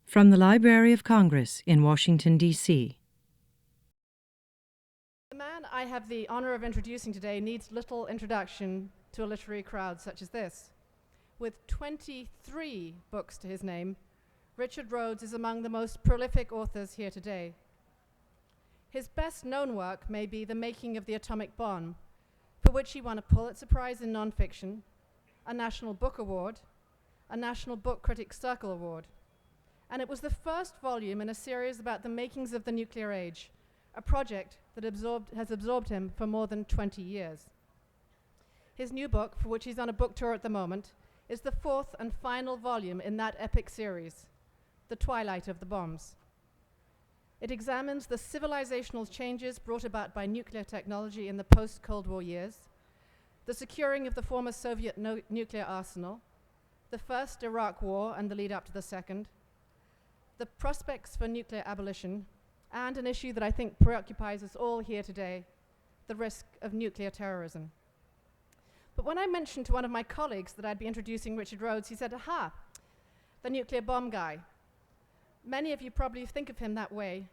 From the Library of Congress in Washington, D.C. The man I have the honor of introducing today needs little introduction to a literary crowd such as this. With 23 books to his name, Richard Rhodes is among the most prolific authors here today. His best-known work may be The Making of the Atomic Bomb, for which he won a Pulitzer Prize in Nonfiction, a National Book Award, a National Book Critics Circle Award. And it was the first volume in a series about the makings of the nuclear age, a project that has absorbed him for more than 20 years. His new book, for which he's on a book tour at the moment, is the fourth and final volume in that epic series, The Twilight of the Bombs. It examines the civilizational changes brought about by nuclear technology in the post-Cold War years, the securing of the former Soviet nuclear arsenal, the first Iraq War and the lead up to the second, the prospects for nuclear abolition, and an issue that I think preoccupies us all here today, the risk of nuclear terrorism. But when I mentioned to one of my colleagues that I'd be introducing Richard Rhodes, he said, "Aha, the nuclear bomb guy." Many of you probably think of him that way,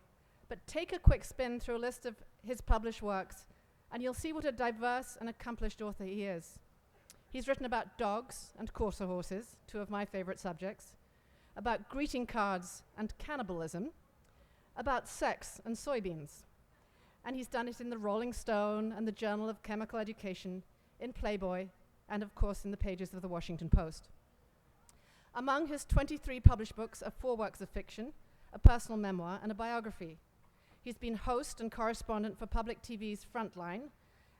but take a quick spin through a list of his published works, and you'll see what a diverse and accomplished author he is. He's written about dogs and courser horses, two of my favorite subjects, about greeting cards and cannibalism, about sex and soybeans. And he's done it in the Rolling Stone and the Journal of Chemical Education, in Playboy, and of course in the pages of the Washington Post. Among his 23 published books are 4 works of fiction, a personal memoir, and a biography. He's been host and correspondent for public TV's Frontline,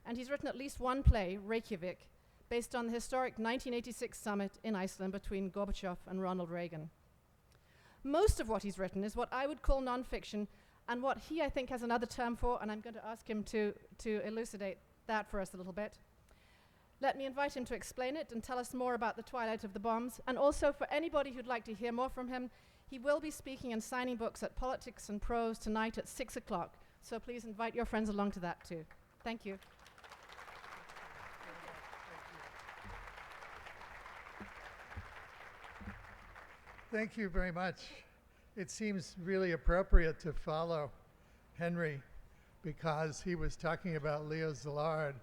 and he's written at least one play, Reykjavik, based on the historic 1986 summit in Iceland between Gorbachev and Ronald Reagan. Most of what he's written is what I would call nonfiction, and what he, I think, has another term for, and I'm going to ask him to elucidate that for us a little bit. Let me invite him to explain it and tell us more about the Twilight of the Bombs. And also, for anybody who'd like to hear more from him, he will be speaking and signing books at Politics and Prose tonight at 6 o'clock. So please invite your friends along to that too. Thank you. Thank you very much. It seems really appropriate to follow Henry because he was talking about Leo Szilard.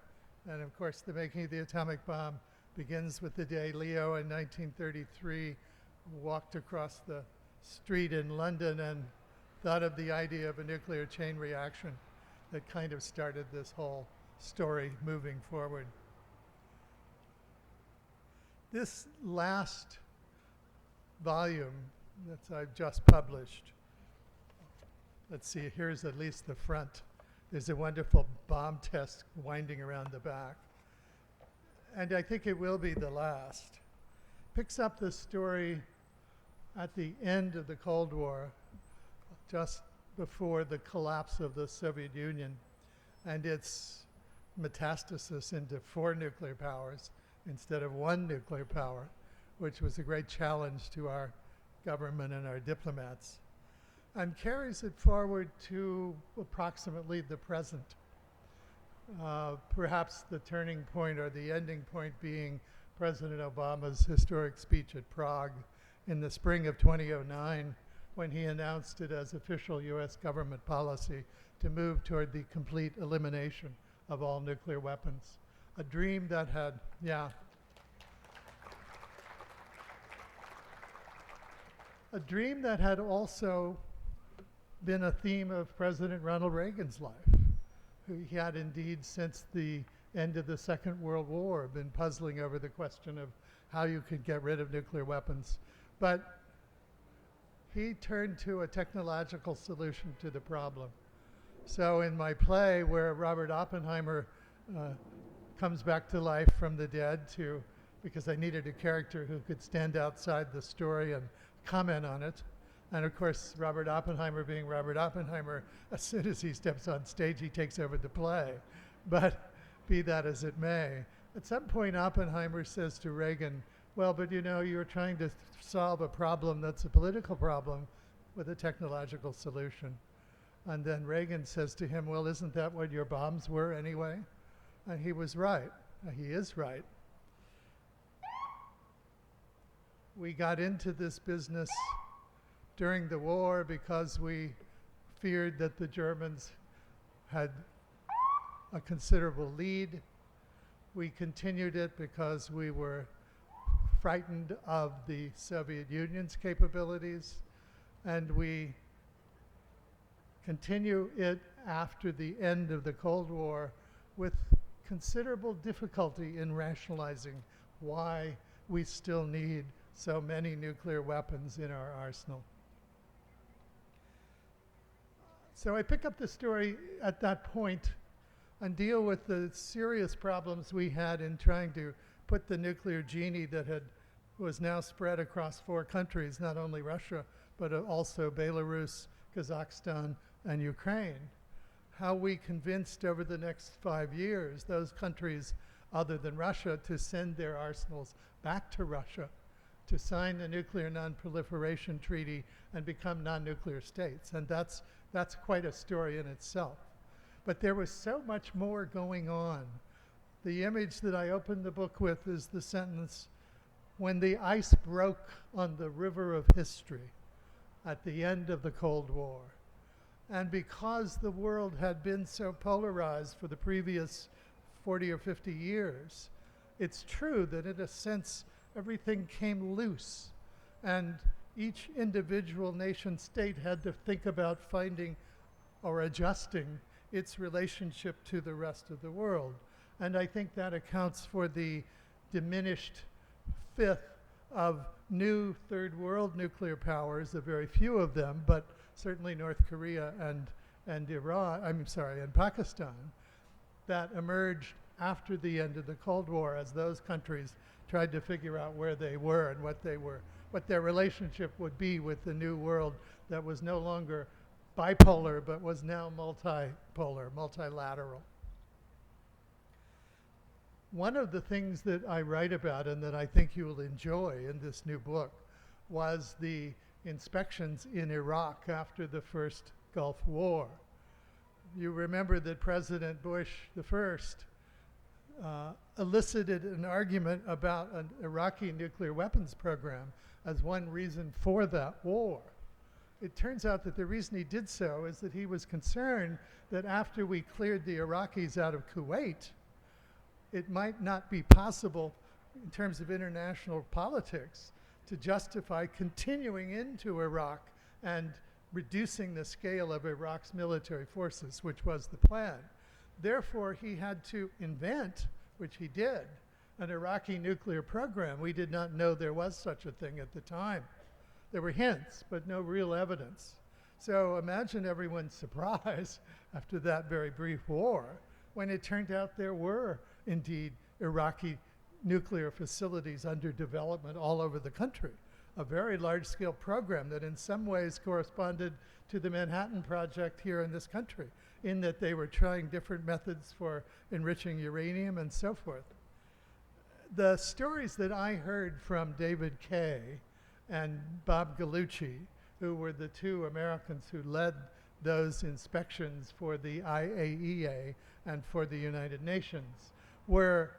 And of course, The Making of the Atomic Bomb begins with the day Leo in 1933 walked across the street in London and thought of the idea of a nuclear chain reaction that kind of started this whole story moving forward. This last volume that I've just published, let's see, here's at least the front. There's a wonderful bomb test winding around the back. And I think it will be the last. Picks up the story at the end of the Cold War, just before the collapse of the Soviet Union, and its metastasis into 4 nuclear powers instead of 1 nuclear power, which was a great challenge to our government and our diplomats, and carries it forward to approximately the present. Perhaps the turning point or the ending point being President Obama's historic speech at Prague in the spring of 2009, when he announced it as official US government policy to move toward the complete elimination of all nuclear weapons. A dream that had, a dream that had also been a theme of President Ronald Reagan's life, who he had indeed, since the end of the Second World War, been puzzling over the question of how you could get rid of nuclear weapons. But he turned to a technological solution to the problem. So in my play, where Robert Oppenheimer comes back to life from the dead, because I needed a character who could stand outside the story and comment on it. And of course, Robert Oppenheimer being Robert Oppenheimer, as soon as he steps on stage, he takes over the play. But be that as it may, at some point Oppenheimer says to Reagan, well, but you know, you're trying to solve a problem that's a political problem with a technological solution. And then Reagan says to him, well, isn't that what your bombs were anyway? And he was right. He is right. We got into this business during the war because we feared that the Germans had a considerable lead. We continued it because we were frightened of the Soviet Union's capabilities, and we continue it after the end of the Cold War with considerable difficulty in rationalizing why we still need so many nuclear weapons in our arsenal. So I pick up the story at that point and deal with the serious problems we had in trying to put the nuclear genie that was now spread across 4 countries, not only Russia, but also Belarus, Kazakhstan, and Ukraine. How we convinced over the next 5 years those countries other than Russia to send their arsenals back to Russia, to sign the Nuclear Non-Proliferation Treaty and become non-nuclear states. And that's quite a story in itself. But there was so much more going on. The image that I opened the book with is the sentence, "When the ice broke on the river of history at the end of the Cold War." And because the world had been so polarized for the previous 40 or 50 years, it's true that in a sense everything came loose, and each individual nation state had to think about finding or adjusting its relationship to the rest of the world. And I think that accounts for the diminished fifth of new third world nuclear powers, a very few of them, but certainly North Korea and Iran, and Pakistan, that emerged after the end of the Cold War as those countries tried to figure out where they were and what their relationship would be with the new world that was no longer bipolar but was now multipolar, multilateral. One of the things that I write about and that I think you will enjoy in this new book was the inspections in Iraq after the first Gulf War. You remember that President Bush the first elicited an argument about an Iraqi nuclear weapons program as one reason for that war. It turns out that the reason he did so is that he was concerned that after we cleared the Iraqis out of Kuwait, it might not be possible in terms of international politics to justify continuing into Iraq and reducing the scale of Iraq's military forces, which was the plan. Therefore, he had to invent, which he did, an Iraqi nuclear program. We did not know there was such a thing at the time. There were hints, but no real evidence. So imagine everyone's surprise after that very brief war when it turned out there were indeed Iraqi nuclear facilities under development all over the country. A very large-scale program that in some ways corresponded to the Manhattan Project here in this country, in that they were trying different methods for enriching uranium and so forth. The stories that I heard from David Kay and Bob Gallucci, who were the 2 Americans who led those inspections for the IAEA and for the United Nations, were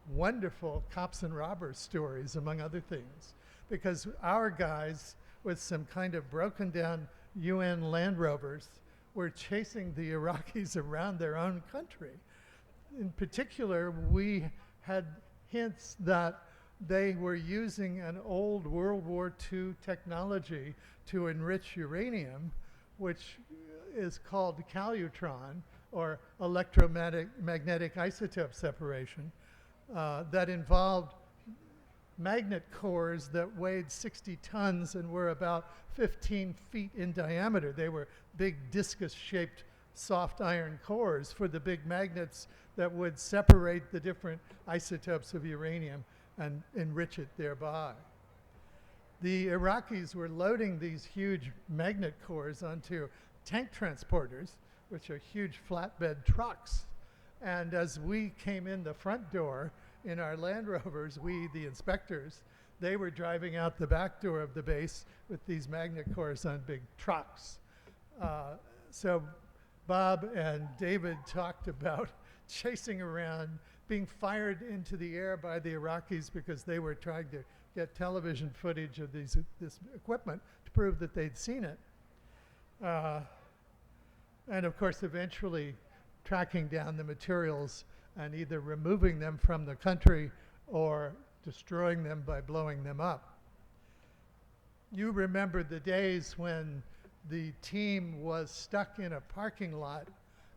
wonderful cops and robbers stories, among other things, because our guys with some kind of broken down UN Land Rovers were chasing the Iraqis around their own country. In particular, we had hints that they were using an old World War II technology to enrich uranium, which is called calutron, or electromagnetic isotope separation, that involved magnet cores that weighed 60 tons and were about 15 feet in diameter. They were big discus-shaped soft iron cores for the big magnets that would separate the different isotopes of uranium and enrich it thereby. The Iraqis were loading these huge magnet cores onto tank transporters, which are huge flatbed trucks. And as we came in the front door in our Land Rovers, we, the inspectors, they were driving out the back door of the base with these magnet cores on big trucks. So Bob and David talked about chasing around, being fired into the air by the Iraqis because they were trying to get television footage of this equipment to prove that they'd seen it. And of course, eventually tracking down the materials and either removing them from the country or destroying them by blowing them up. You remember the days when the team was stuck in a parking lot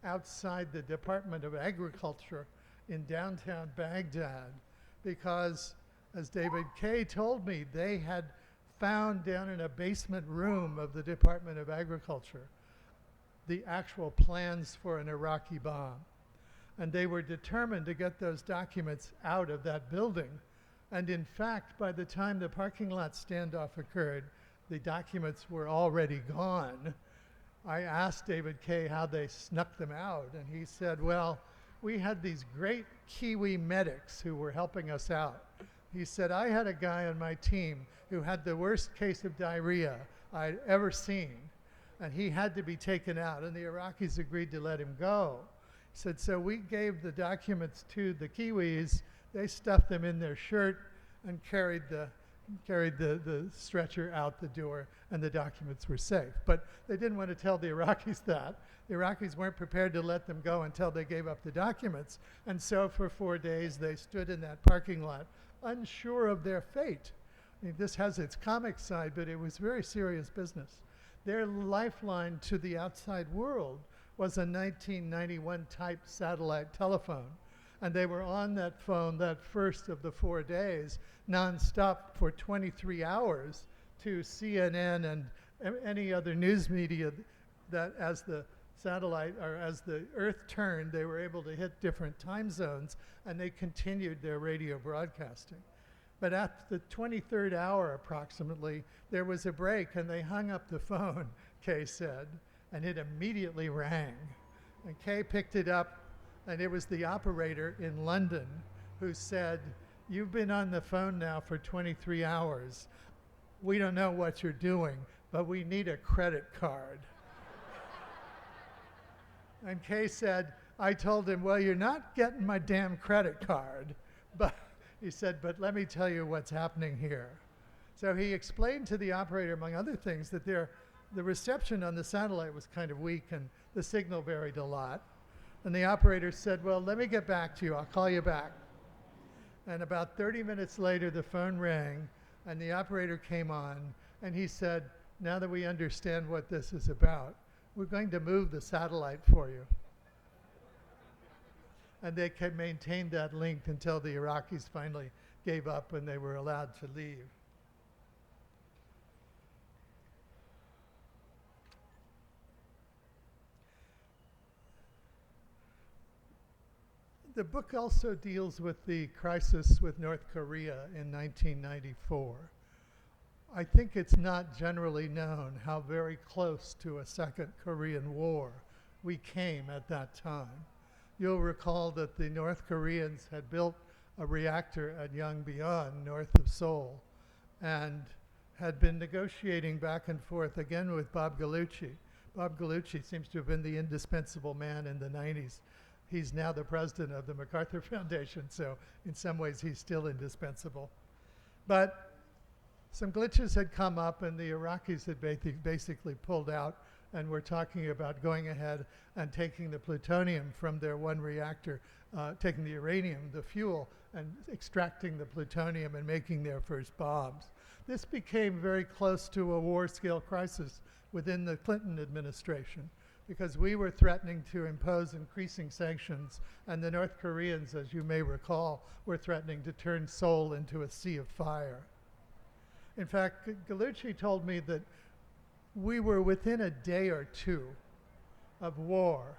outside the Department of Agriculture in downtown Baghdad because, as David Kay told me, they had found down in a basement room of the Department of Agriculture the actual plans for an Iraqi bomb. And they were determined to get those documents out of that building. And in fact, by the time the parking lot standoff occurred, the documents were already gone. I asked David Kay how they snuck them out, and he said, well, we had these great Kiwi medics who were helping us out. He said, I had a guy on my team who had the worst case of diarrhea I'd ever seen, and he had to be taken out, and the Iraqis agreed to let him go. He said, so we gave the documents to the Kiwis, they stuffed them in their shirt and carried the stretcher out the door, and the documents were safe. But they didn't want to tell the Iraqis that. The Iraqis weren't prepared to let them go until they gave up the documents. And so for 4 days, they stood in that parking lot, unsure of their fate. I mean, this has its comic side, but it was very serious business. Their lifeline to the outside world was a 1991 type satellite telephone. And they were on that phone that first of the 4 days, nonstop for 23 hours to CNN and any other news media that as the satellite or as the Earth turned, they were able to hit different time zones, and they continued their radio broadcasting. But at the 23rd hour approximately, there was a break, and they hung up the phone, Kay said, and it immediately rang. And Kay picked it up, and it was the operator in London who said, you've been on the phone now for 23 hours. We don't know what you're doing, but we need a credit card. And Kay said, I told him, well, you're not getting my damn credit card. But he said, but let me tell you what's happening here. So he explained to the operator, among other things, that the reception on the satellite was kind of weak and the signal varied a lot. And the operator said, well, let me get back to you. I'll call you back. And about 30 minutes later, the phone rang, and the operator came on, and he said, now that we understand what this is about, we're going to move the satellite for you. And they maintained that link until the Iraqis finally gave up and they were allowed to leave. The book also deals with the crisis with North Korea in 1994. I think it's not generally known how very close to a second Korean War we came at that time. You'll recall that the North Koreans had built a reactor at Yongbyon, north of Seoul, and had been negotiating back and forth again with Bob Gallucci. Bob Gallucci seems to have been the indispensable man in the 90s. He's now the president of the MacArthur Foundation, so in some ways he's still indispensable. But some glitches had come up, and the Iraqis had basically pulled out, and were talking about going ahead and taking the plutonium from their one reactor, taking the uranium, the fuel, and extracting the plutonium and making their first bombs. This became very close to a war-scale crisis within the Clinton administration, because we were threatening to impose increasing sanctions, and the North Koreans, as you may recall, were threatening to turn Seoul into a sea of fire. In fact, Gallucci told me that we were within a day or two of war,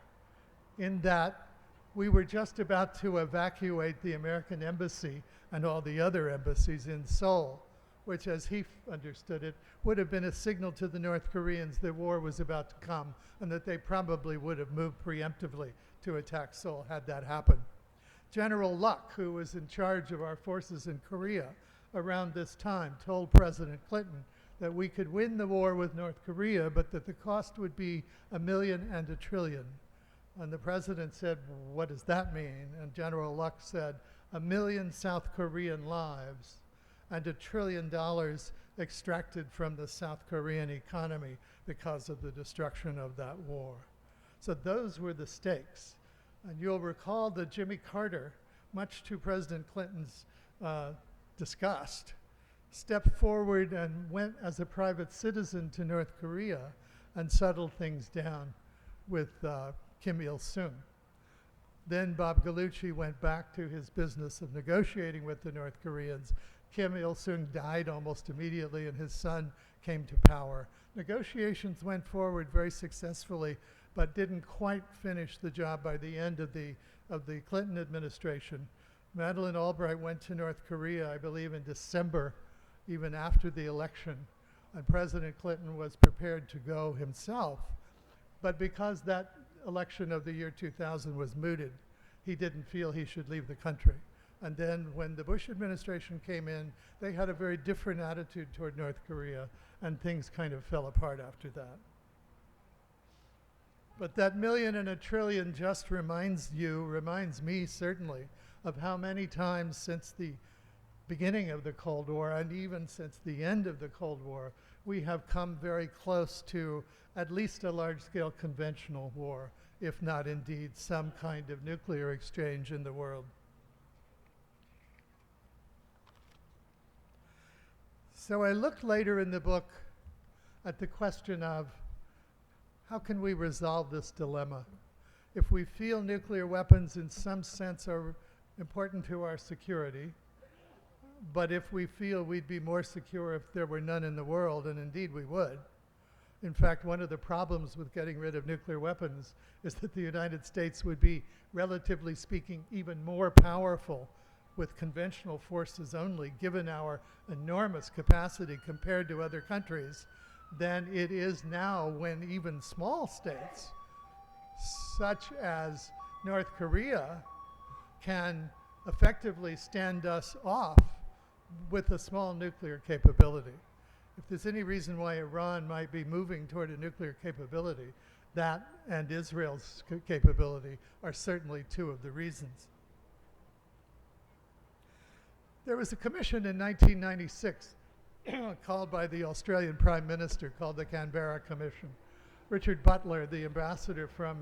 in that we were just about to evacuate the American embassy and all the other embassies in Seoul, which, as he understood it, would have been a signal to the North Koreans that war was about to come, and that they probably would have moved preemptively to attack Seoul had that happened. General Luck, who was in charge of our forces in Korea around this time, told President Clinton that we could win the war with North Korea, but that the cost would be $1 million and $1 trillion. And the president said, what does that mean? And General Luck said, 1 million South Korean lives and $1 trillion extracted from the South Korean economy because of the destruction of that war. So those were the stakes. And you'll recall that Jimmy Carter, much to President Clinton's disgust, stepped forward and went as a private citizen to North Korea and settled things down with Kim Il-sung. Then Bob Gallucci went back to his business of negotiating with the North Koreans. Kim Il-sung died almost immediately, and his son came to power. Negotiations went forward very successfully, but didn't quite finish the job by the end of the Clinton administration. Madeleine Albright went to North Korea, I believe, in December, even after the election, and President Clinton was prepared to go himself. But because that election of the year 2000 was mooted, he didn't feel he should leave the country. And then when the Bush administration came in, they had a very different attitude toward North Korea, and things kind of fell apart after that. But that million and a trillion just reminds me certainly, of how many times since the beginning of the Cold War, and even since the end of the Cold War, we have come very close to at least a large-scale conventional war, if not indeed some kind of nuclear exchange in the world. So I looked later in the book at the question of how can we resolve this dilemma? If we feel nuclear weapons in some sense are important to our security, but if we feel we'd be more secure if there were none in the world, and indeed we would. In fact, one of the problems with getting rid of nuclear weapons is that the United States would be, relatively speaking, even more powerful with conventional forces only, given our enormous capacity compared to other countries, than it is now when even small states, such as North Korea, can effectively stand us off with a small nuclear capability. If there's any reason why Iran might be moving toward a nuclear capability, that and Israel's capability are certainly two of the reasons. There was a commission in 1996 called by the Australian Prime Minister, called the Canberra Commission. Richard Butler, the ambassador from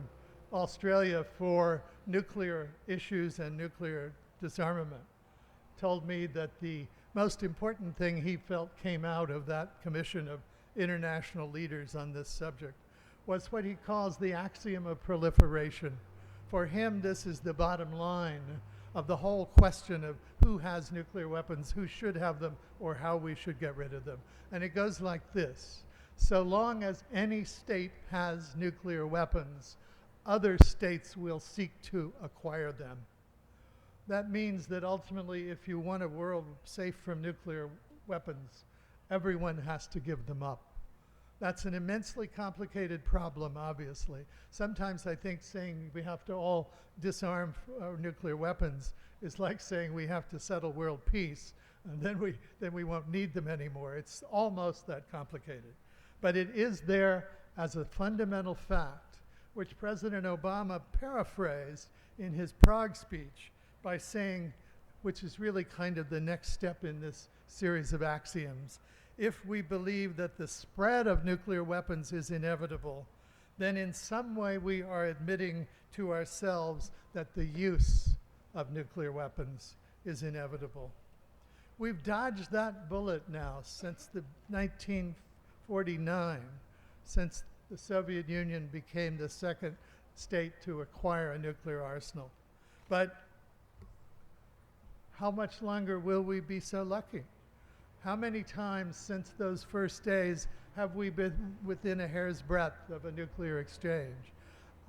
Australia for nuclear issues and nuclear disarmament, told me that the most important thing he felt came out of that commission of international leaders on this subject was what he calls the axiom of proliferation. For him, this is the bottom line of the whole question of who has nuclear weapons, who should have them, or how we should get rid of them. And it goes like this. So long as any state has nuclear weapons, other states will seek to acquire them. That means that ultimately, if you want a world safe from nuclear weapons, everyone has to give them up. That's an immensely complicated problem, obviously. Sometimes I think saying we have to all disarm our nuclear weapons is like saying we have to settle world peace, and then we won't need them anymore. It's almost that complicated. But it is there as a fundamental fact, which President Obama paraphrased in his Prague speech by saying, which is really kind of the next step in this series of axioms, if we believe that the spread of nuclear weapons is inevitable, then in some way we are admitting to ourselves that the use of nuclear weapons is inevitable. We've dodged that bullet now since the 1949, since the Soviet Union became the second state to acquire a nuclear arsenal. But how much longer will we be so lucky? How many times since those first days have we been within a hair's breadth of a nuclear exchange?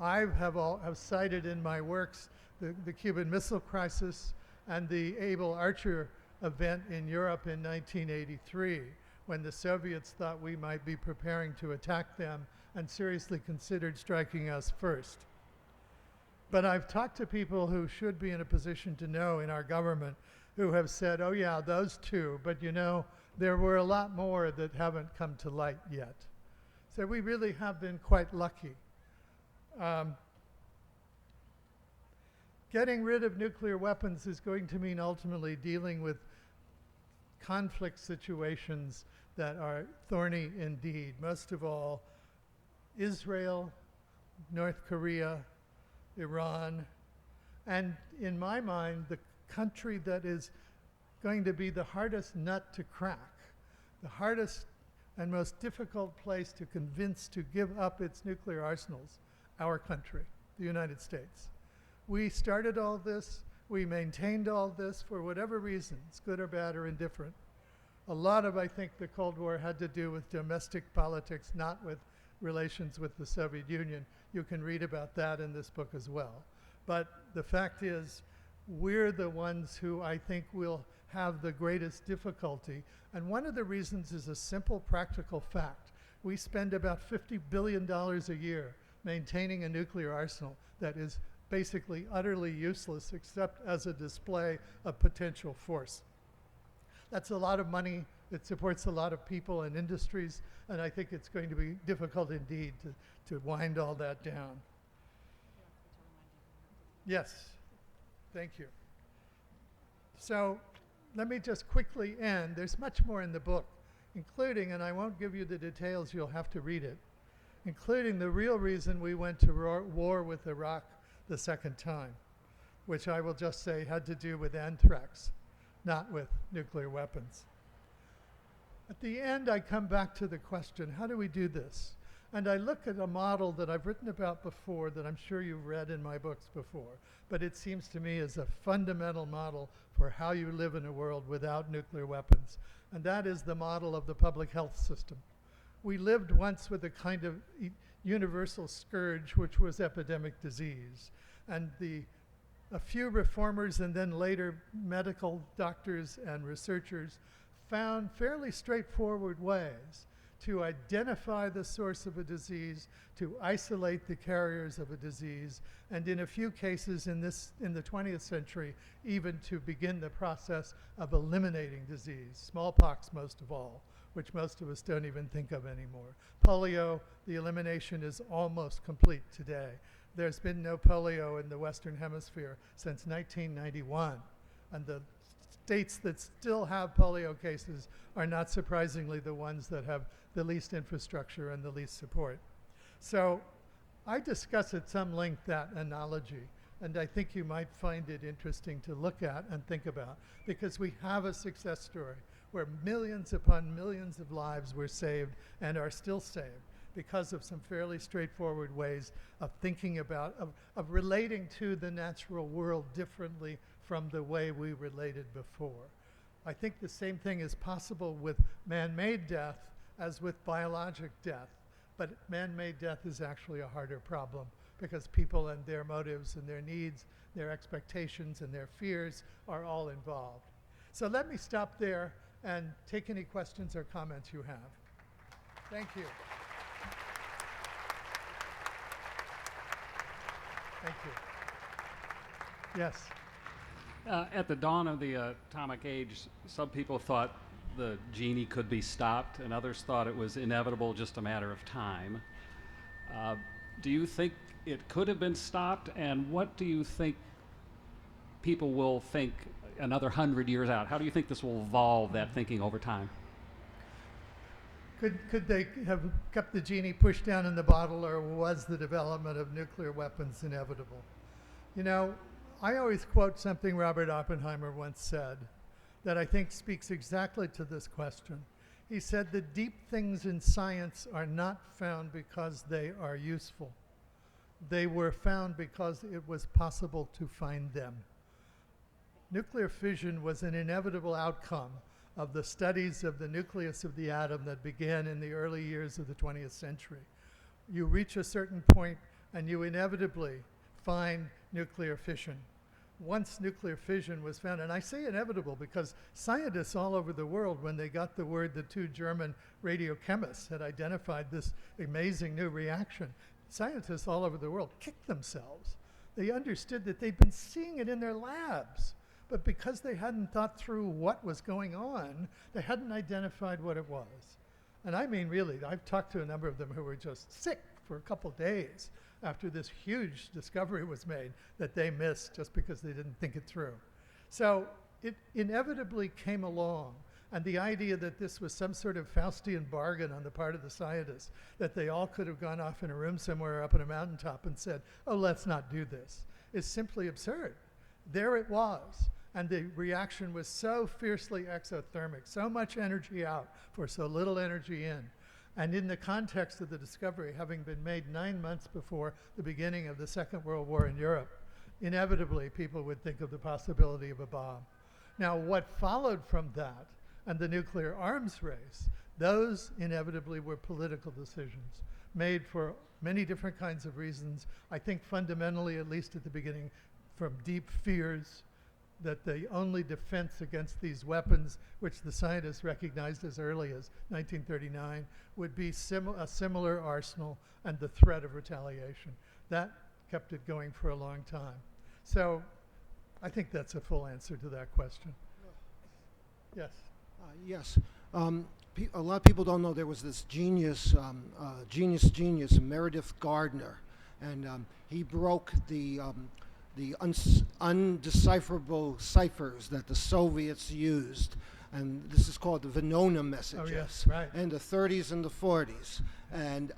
I have cited in my works the Cuban Missile Crisis and the Able Archer event in Europe in 1983, when the Soviets thought we might be preparing to attack them and seriously considered striking us first. But I've talked to people who should be in a position to know in our government who have said, oh yeah, those two, but you know, there were a lot more that haven't come to light yet. So we really have been quite lucky. Getting rid of nuclear weapons is going to mean ultimately dealing with conflict situations that are thorny indeed. Most of all, Israel, North Korea, Iran, and in my mind, the country that is going to be the hardest nut to crack, the hardest and most difficult place to convince to give up its nuclear arsenals, our country, the United States. We started all this, we maintained all this for whatever reasons, good or bad or indifferent. A lot of, I think, the Cold War had to do with domestic politics, not with relations with the Soviet Union. You can read about that in this book as well. But the fact is, we're the ones who I think will have the greatest difficulty. And one of the reasons is a simple practical fact. We spend about $50 billion a year maintaining a nuclear arsenal that is basically utterly useless except as a display of potential force. That's a lot of money. It supports a lot of people and industries, and I think it's going to be difficult indeed to wind all that down. Yes, thank you. So let me just quickly end. There's much more in the book, including, and I won't give you the details, you'll have to read it, including the real reason we went to war with Iraq the second time, which I will just say had to do with anthrax, not with nuclear weapons. At the end, I come back to the question, how do we do this? And I look at a model that I've written about before that I'm sure you've read in my books before, but it seems to me as a fundamental model for how you live in a world without nuclear weapons. And that is the model of the public health system. We lived once with a kind of universal scourge, which was epidemic disease. And a few reformers and then later medical doctors and researchers found fairly straightforward ways to identify the source of a disease, to isolate the carriers of a disease, and in a few cases in the 20th century, even to begin the process of eliminating disease, smallpox most of all, which most of us don't even think of anymore. Polio, the elimination is almost complete today. There's been no polio in the Western Hemisphere since 1991, and the states that still have polio cases are not surprisingly the ones that have the least infrastructure and the least support. So I discuss at some length that analogy, and I think you might find it interesting to look at and think about, because we have a success story where millions upon millions of lives were saved and are still saved because of some fairly straightforward ways of thinking about, of relating to the natural world differently from the way we related before. I think the same thing is possible with man-made death as with biologic death, but man-made death is actually a harder problem because people and their motives and their needs, their expectations and their fears are all involved. So let me stop there and take any questions or comments you have. Thank you. Thank you. Yes. At the dawn of the atomic age, some people thought the genie could be stopped, and others thought it was inevitable, just a matter of time. Do you think it could have been stopped, and what do you think people will think another 100 years out? How do you think this will evolve, that thinking over time? Could they have kept the genie pushed down in the bottle, or was the development of nuclear weapons inevitable? You know, I always quote something Robert Oppenheimer once said that I think speaks exactly to this question. He said, "The deep things in science are not found because they are useful. They were found because it was possible to find them." Nuclear fission was an inevitable outcome of the studies of the nucleus of the atom that began in the early years of the 20th century. You reach a certain point and you inevitably find nuclear fission. Once nuclear fission was found, and I say inevitable because scientists all over the world, when they got the word the two German radiochemists had identified this amazing new reaction, scientists all over the world kicked themselves. They understood that they'd been seeing it in their labs, but because they hadn't thought through what was going on, they hadn't identified what it was. And I mean, really, I've talked to a number of them who were just sick for a couple days after this huge discovery was made that they missed just because they didn't think it through. So it inevitably came along. And the idea that this was some sort of Faustian bargain on the part of the scientists, that they all could have gone off in a room somewhere up on a mountaintop and said, oh, let's not do this, is simply absurd. There it was. And the reaction was so fiercely exothermic, so much energy out for so little energy in. And in the context of the discovery having been made 9 months before the beginning of the Second World War in Europe, inevitably people would think of the possibility of a bomb. Now, what followed from that and the nuclear arms race, those inevitably were political decisions made for many different kinds of reasons. I think fundamentally, at least at the beginning, from deep fears that the only defense against these weapons, which the scientists recognized as early as 1939, would be a similar arsenal and the threat of retaliation. That kept it going for a long time. So I think that's a full answer to that question. Yes? Yes. A lot of people don't know there was this genius, Meredith Gardner, and he broke the undecipherable ciphers that the Soviets used, and this is called the Venona messages. Oh, yes, right. In the 30s and the 40s, and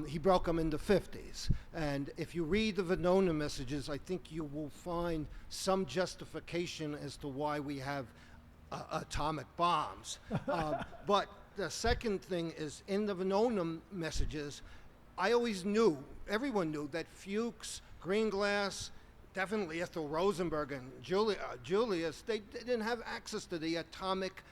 he broke them in the 50s. And if you read the Venona messages, I think you will find some justification as to why we have atomic bombs. But the second thing is, in the Venona messages, I always knew, everyone knew, that Fuchs, Greenglass, definitely Ethel Rosenberg and Julius, they didn't have access to the atomic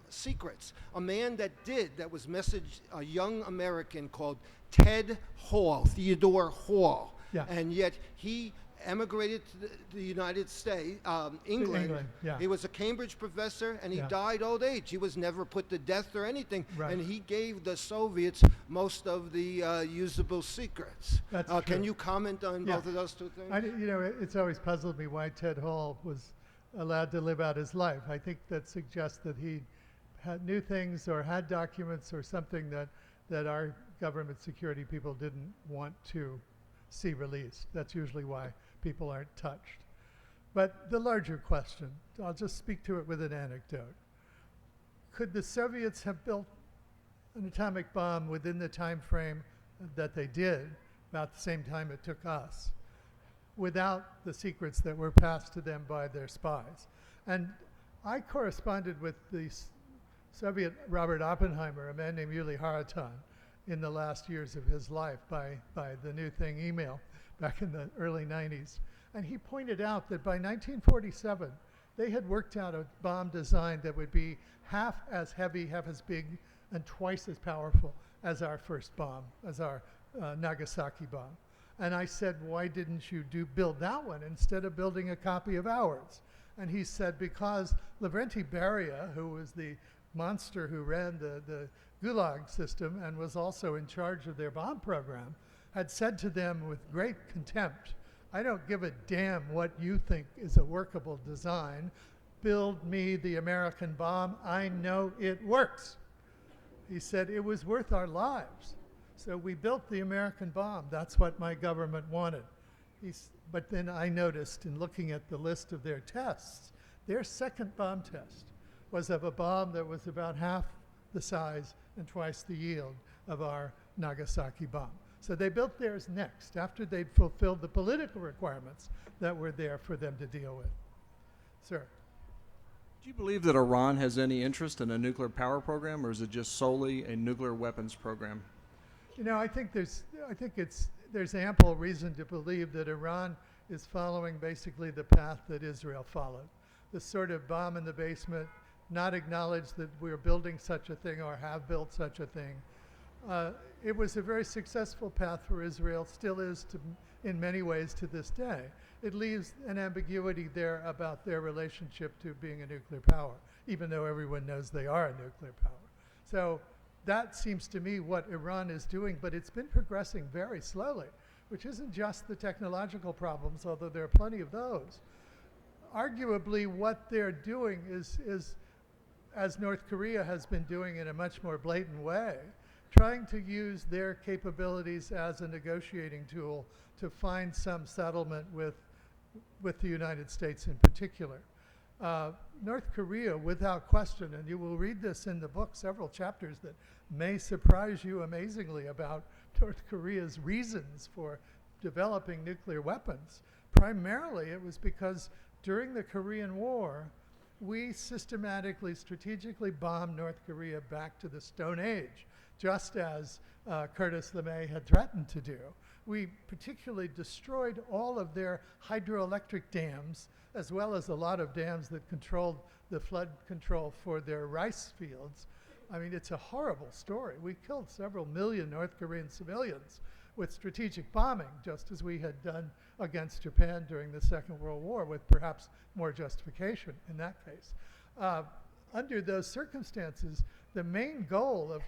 secrets. A man that was messaged, a young American called Theodore Hall. Yeah. And yet he emigrated to the United States, England. Yeah. He was a Cambridge professor, and he Yeah. died old age. He was never put to death or anything. Right. And he gave the Soviets most of the usable secrets. That's Can true. you comment on Yeah. both of those two things? It's always puzzled me why Ted Hall was allowed to live out his life. I think that suggests that he knew things or had documents or something that our government security people didn't want to see released. That's usually why people aren't touched. But the larger question, I'll just speak to it with an anecdote. Could the Soviets have built an atomic bomb within the time frame that they did, about the same time it took us, without the secrets that were passed to them by their spies? And I corresponded with the Soviet Robert Oppenheimer, a man named Yuli Haratan, in the last years of his life by the new thing email back in the early 90s. And he pointed out that by 1947, they had worked out a bomb design that would be half as heavy, half as big, and twice as powerful as our first bomb, as our Nagasaki bomb. And I said, why didn't you build that one instead of building a copy of ours? And he said, because Lavrenti Beria, who was the monster who ran the Gulag system and was also in charge of their bomb program, had said to them with great contempt, I don't give a damn what you think is a workable design. Build me the American bomb. I know it works. He said it was worth our lives. So we built the American bomb. That's what my government wanted. But then I noticed in looking at the list of their tests, their second bomb test was of a bomb that was about half the size and twice the yield of our Nagasaki bomb. So they built theirs next, after they'd fulfilled the political requirements that were there for them to deal with. Sir? Do you believe that Iran has any interest in a nuclear power program, or is it just solely a nuclear weapons program? I think there's ample reason to believe that Iran is following basically the path that Israel followed. This sort of bomb in the basement, not acknowledge that we're building such a thing or have built such a thing. It was a very successful path for Israel, still is in many ways to this day. It leaves an ambiguity there about their relationship to being a nuclear power, even though everyone knows they are a nuclear power. So that seems to me what Iran is doing, but it's been progressing very slowly, which isn't just the technological problems, although there are plenty of those. Arguably, what they're doing is as North Korea has been doing in a much more blatant way, trying to use their capabilities as a negotiating tool to find some settlement with the United States in particular. North Korea, without question, and you will read this in the book, several chapters that may surprise you amazingly about North Korea's reasons for developing nuclear weapons. Primarily, it was because during the Korean War, we systematically, strategically bombed North Korea back to the Stone Age, just as Curtis LeMay had threatened to do. We particularly destroyed all of their hydroelectric dams, as well as a lot of dams that controlled the flood control for their rice fields. I mean, it's a horrible story. We killed several million North Korean civilians with strategic bombing, just as we had done against Japan during the Second World War, with perhaps more justification in that case. Under those circumstances, the main goal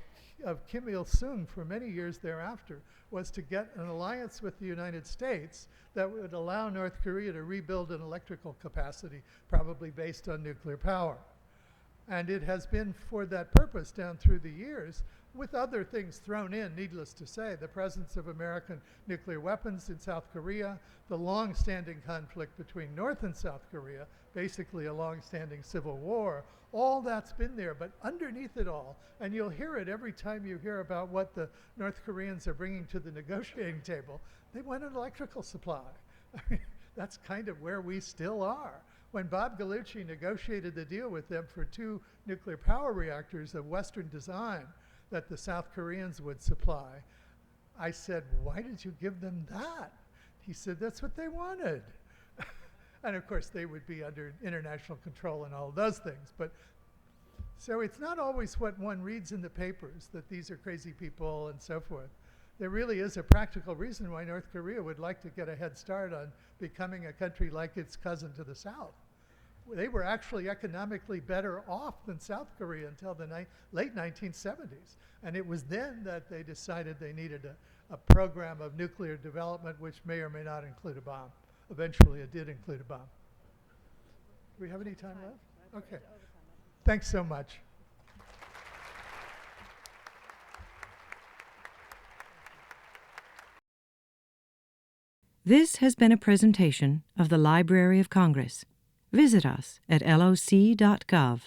of Kim Il-sung for many years thereafter was to get an alliance with the United States that would allow North Korea to rebuild an electrical capacity, probably based on nuclear power. And it has been for that purpose down through the years, with other things thrown in, needless to say, the presence of American nuclear weapons in South Korea, the long-standing conflict between North and South Korea, basically a long-standing civil war, all that's been there. But underneath it all, and you'll hear it every time you hear about what the North Koreans are bringing to the negotiating table, they want an electrical supply. I mean, that's kind of where we still are. When Bob Gallucci negotiated the deal with them for 2 nuclear power reactors of Western design that the South Koreans would supply, I said, why did you give them that? He said, that's what they wanted. And of course, they would be under international control and all those things. But so it's not always what one reads in the papers, that these are crazy people and so forth. There really is a practical reason why North Korea would like to get a head start on becoming a country like its cousin to the south. They were actually economically better off than South Korea until the late 1970s. And it was then that they decided they needed a program of nuclear development, which may or may not include a bomb. Eventually, it did include a bomb. Do we have any time left? Okay. Thanks so much. This has been a presentation of the Library of Congress. Visit us at loc.gov.